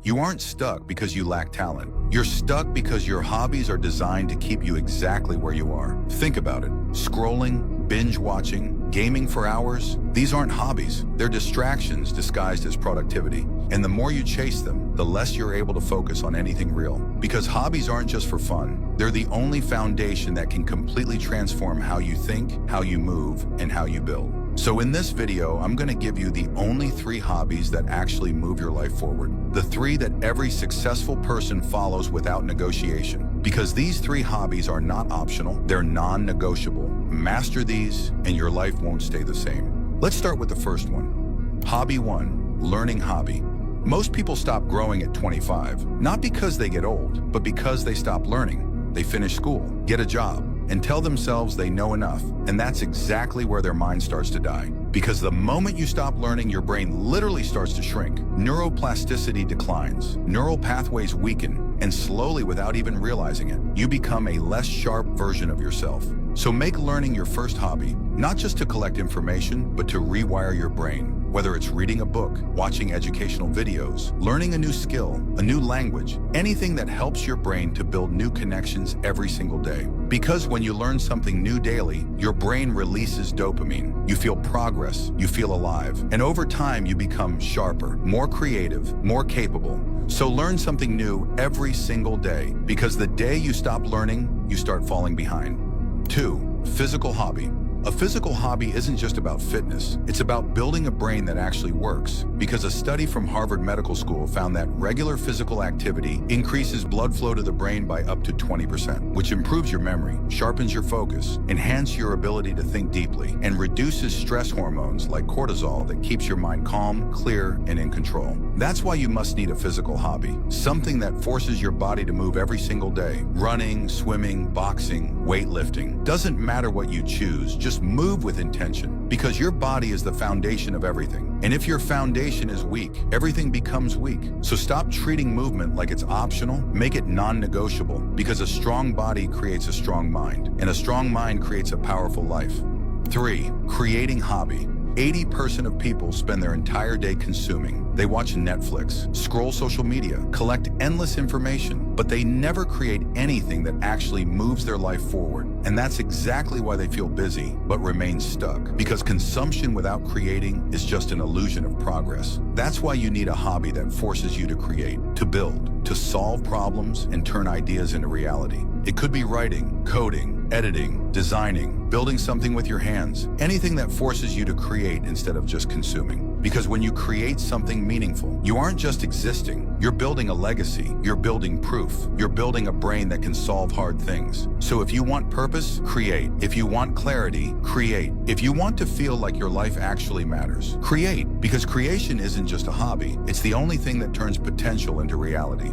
You aren't stuck because you lack talent. You're stuck because your hobbies are designed to keep you exactly where you are. Think about it. Scrolling, binge watching, gaming for hours, these aren't hobbies. They're distractions disguised as productivity. And the more you chase them, the less you're able to focus on anything real. Because hobbies aren't just for fun. They're the only foundation that can completely transform how you think, how you move, and how you build. So in this video, I'm going to give you the only 3 hobbies that actually move your life forward. The 3 that every successful person follows without negotiation. Because these 3 hobbies are not optional, they're non-negotiable. Master these, and your life won't stay the same. Let's start with the first one. Hobby 1, learning hobby. Most people stop growing at 25, not because they get old, but because they stop learning. They finish school, get a job, and tell themselves they know enough, and that's exactly where their mind starts to die. Because the moment you stop learning, your brain literally starts to shrink. Neuroplasticity declines, neural pathways weaken, and slowly, without even realizing it, you become a less sharp version of yourself. So make learning your first hobby, not just to collect information, but to rewire your brain. Whether it's reading a book, watching educational videos, learning a new skill, a new language, anything that helps your brain to build new connections every single day. Because when you learn something new daily, your brain releases dopamine. You feel progress, you feel alive, and over time you become sharper, more creative, more capable. So learn something new every single day, because the day you stop learning, you start falling behind. 2, physical hobby. A physical hobby isn't just about fitness, it's about building a brain that actually works. Because a study from Harvard Medical School found that regular physical activity increases blood flow to the brain by up to 20%, which improves your memory, sharpens your focus, enhances your ability to think deeply, and reduces stress hormones like cortisol that keeps your mind calm, clear, and in control. That's why you must need a physical hobby, something that forces your body to move every single day. Running, swimming, boxing, weightlifting. Doesn't matter what you choose, just move with intention, because your body is the foundation of everything. And if your foundation is weak, everything becomes weak. So stop treating movement like it's optional, make it non-negotiable, because a strong body creates a strong mind, and a strong mind creates a powerful life. 3, creating hobby. 80% of people spend their entire day consuming. They watch Netflix, scroll social media, collect endless information, but they never create anything that actually moves their life forward. And that's exactly why they feel busy, but remain stuck. Because consumption without creating is just an illusion of progress. That's why you need a hobby that forces you to create, to build, to solve problems, and turn ideas into reality. It could be writing, coding, editing, designing, building something with your hands, anything that forces you to create instead of just consuming. Because when you create something meaningful, you aren't just existing, you're building a legacy, you're building proof, you're building a brain that can solve hard things. So if you want purpose, create. If you want clarity, create. If you want to feel like your life actually matters, create. Because creation isn't just a hobby, it's the only thing that turns potential into reality.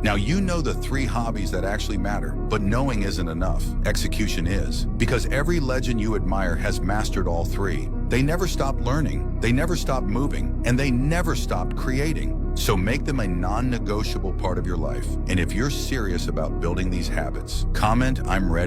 Now you know the 3 hobbies that actually matter, but knowing isn't enough. Execution is. Because every legend you admire has mastered all 3. They never stopped learning, they never stopped moving, and they never stopped creating. So make them a non-negotiable part of your life. And if you're serious about building these habits, comment "I'm ready."